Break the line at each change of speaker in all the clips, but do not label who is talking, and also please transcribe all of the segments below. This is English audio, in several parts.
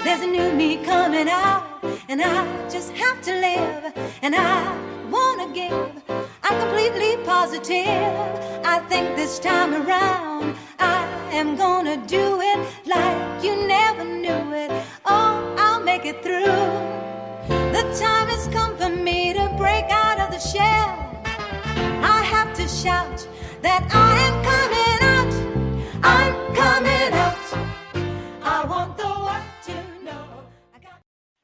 There's a new me coming out, and I just have to live, and I wanna give. I'm completely positive. I think this time around I am gonna do it like you never knew it. Oh, I'll make it through. The time has come for me to break out of the shell. I have to shout that I am coming out. I'm coming out. I want the world to know.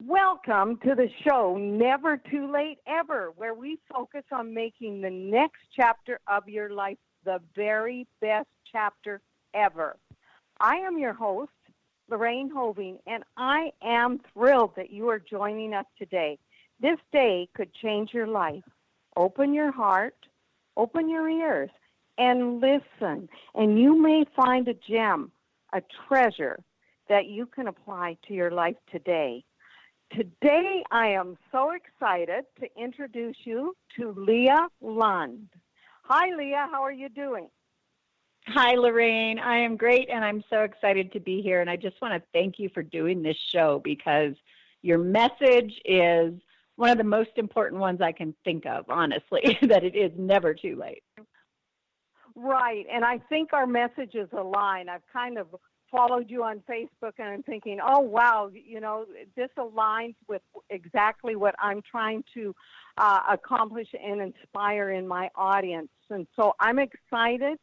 Welcome to the show, Never Too Late Ever, where we focus on making the next chapter of your life the very best chapter ever. I am your host, Lorraine Hoving, and I am thrilled that you are joining us today. This day could change your life. Open your heart, open your ears, and listen, and you may find a gem, a treasure that you can apply to your life today. Today, I am so excited to introduce you to Leah Lund. Hi, Leah. How are you doing?
Hi, Lorraine. I am great, and I'm so excited to be here. And I just want to thank you for doing this show because your message is one of the most important ones I can think of, honestly, that it is never too late.
Right, and I think our messages align. I've kind of followed you on Facebook, and I'm thinking, oh, wow, you know, this aligns with exactly what I'm trying to accomplish and inspire in my audience. And so I'm excited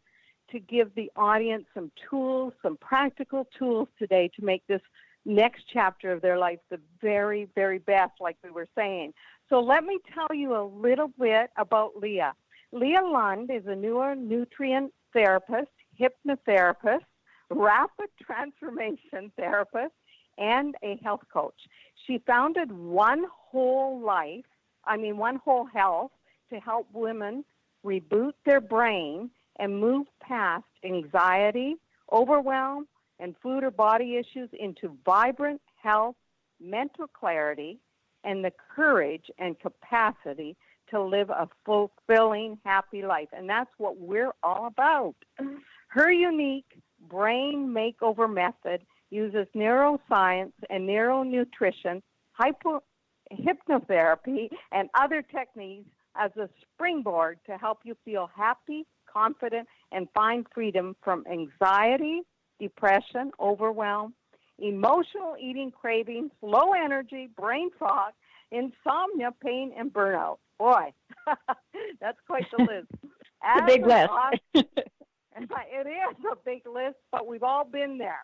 to give the audience some tools, some practical tools today to make this next chapter of their life the very, very best, like we were saying. So let me tell you a little bit about Leah. Leah Lund is a neuronutrient therapist, hypnotherapist, rapid transformation therapist, and a health coach. She founded One Whole Health to help women reboot their brain and move past anxiety, overwhelm, and food or body issues into vibrant health, mental clarity, and the courage and capacity to live a fulfilling, happy life. And that's what we're all about. Her unique brain makeover method uses neuroscience and neuronutrition, hypnotherapy, and other techniques as a springboard to help you feel happy, confident, and find freedom from anxiety, depression, overwhelm, emotional eating cravings, low energy, brain fog, insomnia, pain, and burnout. Boy, that's quite the list.
It's a big list.
It is a big list, but we've all been there.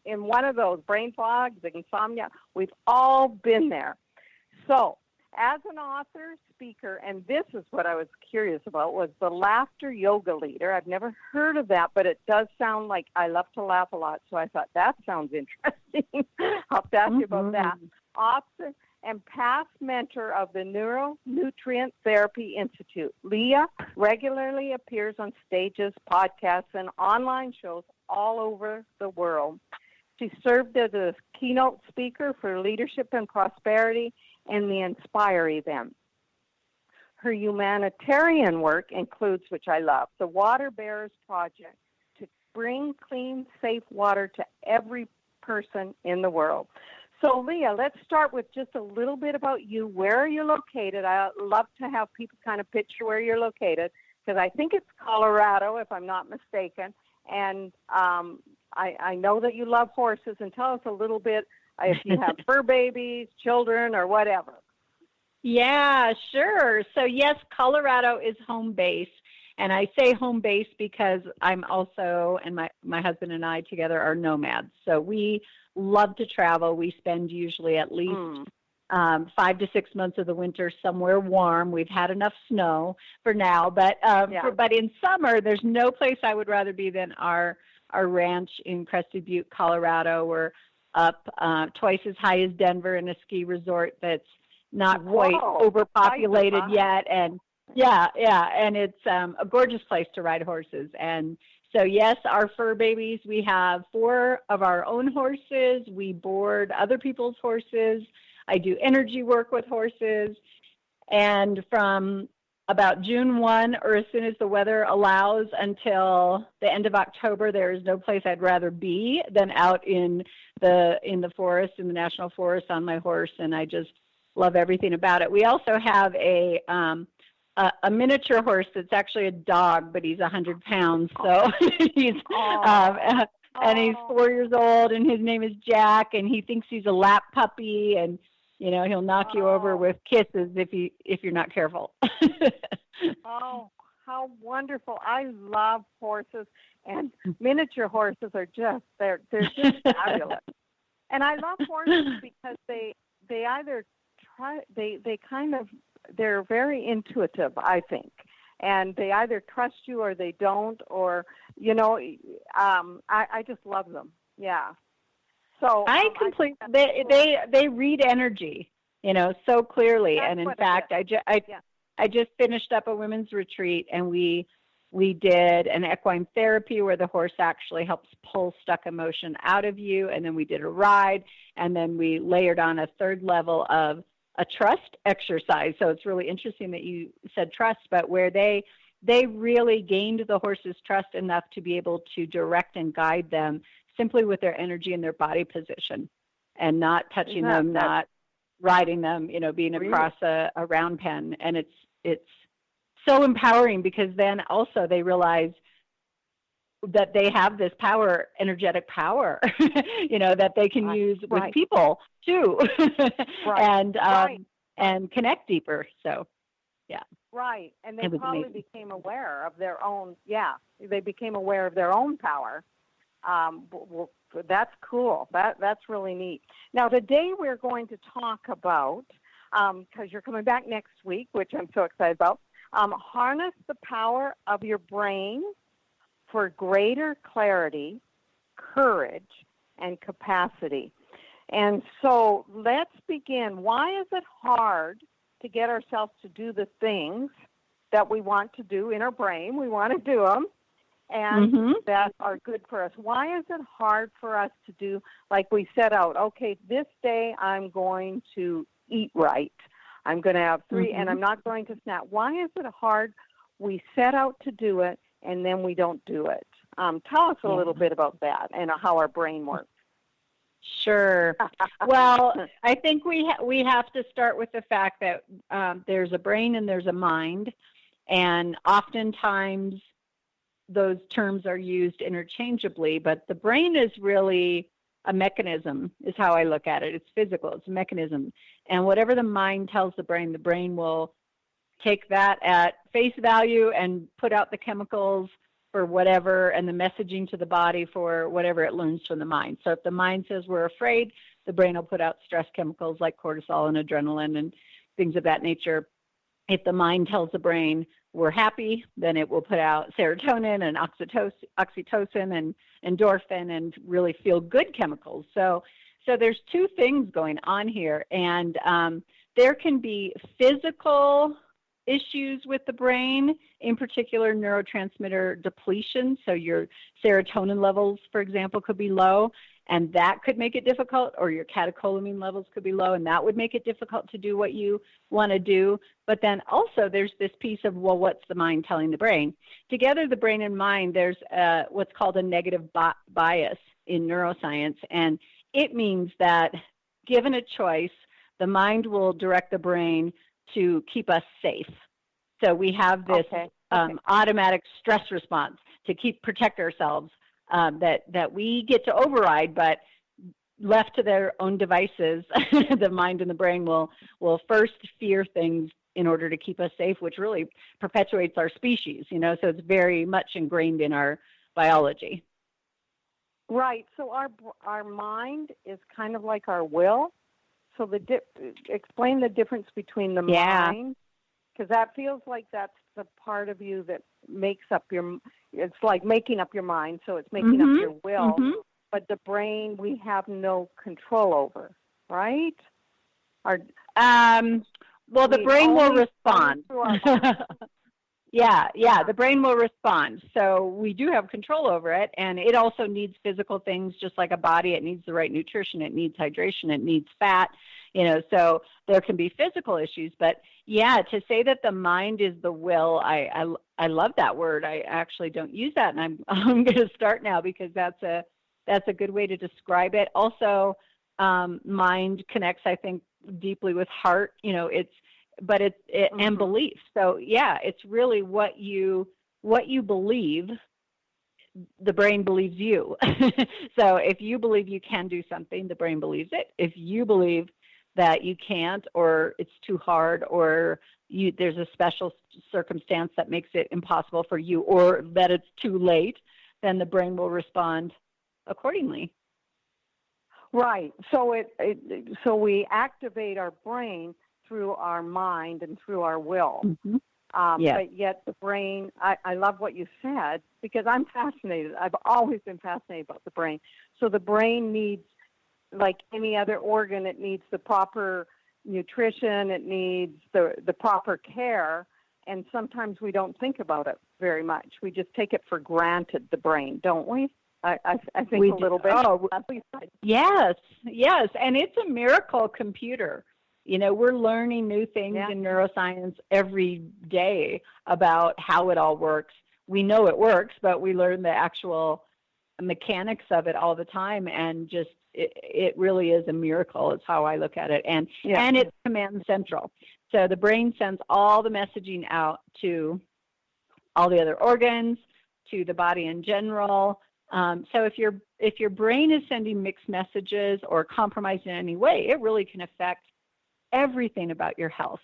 In one of those, brain fog, insomnia, we've all been there. So, as an author, speaker, and this is what I was curious about, was the laughter yoga leader. I've never heard of that, but it does sound like I love to laugh a lot, so I thought that sounds interesting. I'll have to ask you about that. Author and past mentor of the Neuronutrient Therapy Institute. Leah regularly appears on stages, podcasts, and online shows all over the world. She served as a keynote speaker for Leadership and Prosperity and the Inspire event. Her humanitarian work includes, which I love, the Water Bearers Project to bring clean, safe water to every person in the world. So, Leah, let's start with just a little bit about you. Where are you located? I love to have people kind of picture where you're located, because I think it's Colorado, if I'm not mistaken. And I know that you love horses. And tell us a little bit if you have fur babies, children, or whatever.
Yeah, sure. So, yes, Colorado is home base. And I say home base because I'm also, and my husband and I together are nomads. So we love to travel. We spend usually at least 5 to 6 months of the winter somewhere warm. We've had enough snow for now, but but in summer, there's no place I would rather be than our ranch in Crested Butte, Colorado. We're up twice as high as Denver in a ski resort that's not quite overpopulated yet, and and it's a gorgeous place to ride horses. And so, yes, our fur babies, we have 4 of our own horses. We board other people's horses. I do energy work with horses. And from about June 1, or as soon as the weather allows, until the end of October. There is no place I'd rather be than out in the forest, in the national forest, on my horse, and I just love everything about it. We also have a miniature horse that's actually a dog, but he's 100 pounds, so he's and he's 4 years old, and his name is Jack, and he thinks he's a lap puppy, and he'll knock you over with kisses if you're not careful.
Oh, how wonderful! I love horses, and miniature horses are they're just fabulous. And I love horses because they either they're very intuitive, I think, and they either trust you or they don't, or I just love them. Yeah. So
they read energy, so clearly.
That's
and in fact, I just finished up a women's retreat, and we did an equine therapy where the horse actually helps pull stuck emotion out of you, and then we did a ride, and then we layered on a third level of a trust exercise. So it's really interesting that you said trust, but where they really gained the horse's trust enough to be able to direct and guide them simply with their energy and their body position, and not touching them, not riding them, being across a round pen. And it's so empowering, because then also they realize that they have this power, energetic power, that they can use with people too, and connect deeper. So, yeah.
Right. And they probably became aware of their own, they became aware of their own power. Well, that's cool. That's really neat. Now, today we're going to talk about, because you're coming back next week, which I'm so excited about, harness the power of your brain for greater clarity, courage, and capacity. And so let's begin. Why is it hard to get ourselves to do the things that we want to do in our brain? We want to do them, and that are good for us. Why is it hard for us to do, like we set out, okay, this day I'm going to eat right. I'm going to have 3, and I'm not going to snack. Why is it hard? We set out to do it, and then we don't do it. Tell us a little bit about that and how our brain works.
Sure. Well, I think we have to start with the fact that there's a brain and there's a mind, and oftentimes those terms are used interchangeably, but the brain is really a mechanism, is how I look at it. It's physical. It's a mechanism. And whatever the mind tells the brain will take that at face value and put out the chemicals for whatever, and the messaging to the body for whatever it learns from the mind. So if the mind says we're afraid, the brain will put out stress chemicals like cortisol and adrenaline and things of that nature. If the mind tells the brain we're happy, then it will put out serotonin and oxytocin and endorphin and really feel good chemicals. So there's two things going on here, and there can be physical issues with the brain, in particular neurotransmitter depletion. So your serotonin levels, for example, could be low, and that could make it difficult, or your catecholamine levels could be low, and that would make it difficult to do what you want to do. But then also there's this piece of, well, what's the mind telling the brain? Together, the brain and mind, there's what's called a negative bias in neuroscience, and it means that given a choice, the mind will direct the brain to keep us safe. So we have this automatic stress response to protect ourselves that we get to override, but left to their own devices, the mind and the brain will first fear things in order to keep us safe, which really perpetuates our species, so it's very much ingrained in our biology.
Right. So our mind is kind of like our will. So explain the difference between the mind, because that feels like that's the part of you that makes up it's like making up your mind, so it's making up your will. But the brain we have no control over, right?
Well, the brain will respond. Yeah, the brain will respond. So we do have control over it, and it also needs physical things just like a body. It needs the right nutrition, it needs hydration, it needs fat, so there can be physical issues. But yeah, to say that the mind is the will, I love that word. I actually don't use that, and I'm going to start now because that's a good way to describe it. Also, mind connects, I think, deeply with heart. And belief. So yeah, it's really what you believe. The brain believes you. So if you believe you can do something, the brain believes it. If you believe that you can't, or it's too hard, or there's a special circumstance that makes it impossible for you, or that it's too late, then the brain will respond accordingly.
Right. So so we activate our brain through our mind and through our will.
Mm-hmm.
But yet the brain, I love what you said, because I'm fascinated. I've always been fascinated about the brain. So the brain needs, like any other organ, it needs the proper nutrition, it needs the proper care, and sometimes we don't think about it very much. We just take it for granted, the brain, don't we? I think a little bit.
Oh, yes, and it's a miracle computer. We're learning new things in neuroscience every day about how it all works. We know it works, but we learn the actual mechanics of it all the time, and just it really is a miracle is how I look at it. And it's command central. So the brain sends all the messaging out to all the other organs, to the body in general. So if your brain is sending mixed messages or compromised in any way, it really can affect everything about your health.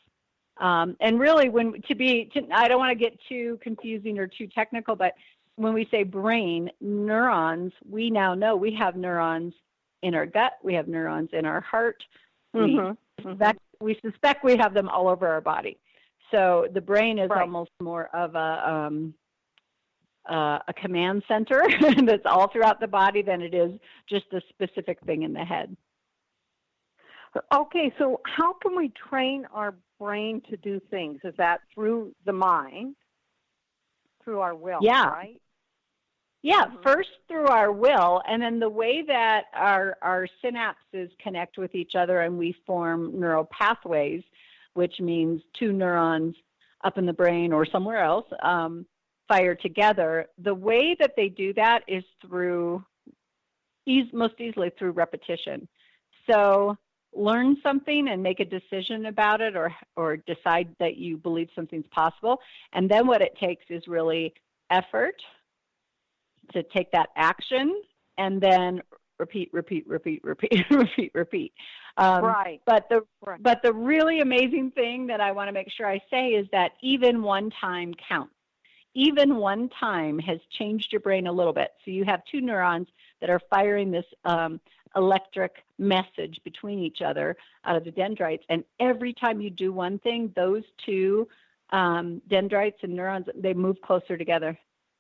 And really, I don't want to get too confusing or too technical, but when we say brain, neurons, we now know we have neurons in our gut, we have neurons in our heart. We suspect we have them all over our body. So the brain is almost more of a command center that's all throughout the body than it is just a specific thing in the head.
Okay, so how can we train our brain to do things? Is that through the mind, through our will, right?
Yeah, first through our will, and then the way that our synapses connect with each other and we form neural pathways, which means two neurons up in the brain or somewhere else fire together. The way that they do that is most easily through repetition. So learn something and make a decision about it, or decide that you believe something's possible. And then what it takes is really effort to take that action, and then repeat.
Right.
But the really amazing thing that I want to make sure I say is that even one time counts. Even one time has changed your brain a little bit. So you have two neurons that are firing this electric message between each other out of the dendrites. And every time you do one thing, those two dendrites and neurons, they move closer together.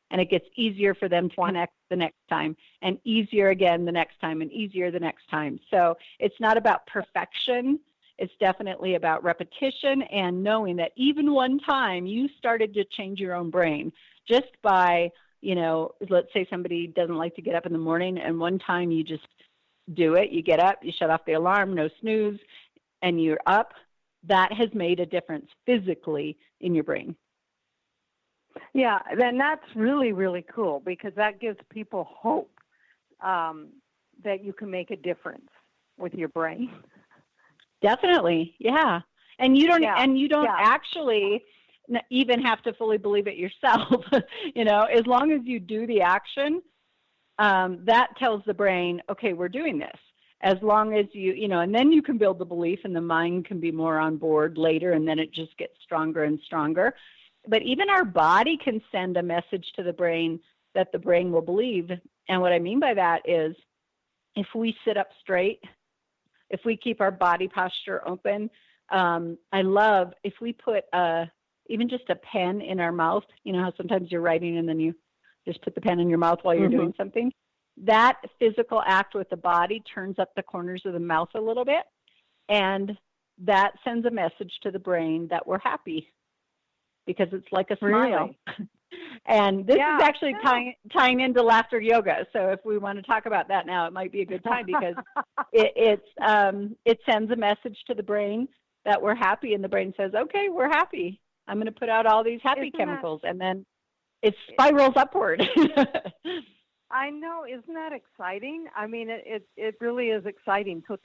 And it gets easier for them to connect the next time, and easier again the next time, and easier the next time. So it's not about perfection. It's definitely about repetition and knowing that even one time you started to change your own brain just by, let's say somebody doesn't like to get up in the morning, and one time you just do it. You get up, you shut off the alarm, no snooze, and you're up. That has made a difference physically in your brain.
Yeah, then that's really, really cool, because that gives people hope that you can make a difference with your brain.
Definitely, yeah. And you don't actually even have to fully believe it yourself. As long as you do the action, that tells the brain, okay, we're doing this. As long as and then you can build the belief, and the mind can be more on board later, and then it just gets stronger and stronger. But even our body can send a message to the brain that the brain will believe. And what I mean by that is, if we sit up straight, if we keep our body posture open, I love if we put even just a pen in our mouth. You know how sometimes you're writing and then you just put the pen in your mouth while you're doing something? That physical act with the body turns up the corners of the mouth a little bit, and that sends a message to the brain that we're happy. because it's like a smile.
Really?
And this is actually
Yeah.
tying into laughter yoga. So if we want to talk about that now, it might be a good time because it sends a message to the brain that we're happy, and the brain says, okay, we're happy. I'm going to put out all these happy chemicals, and then it spirals upward.
I know. Isn't that exciting? I mean, it really is exciting. So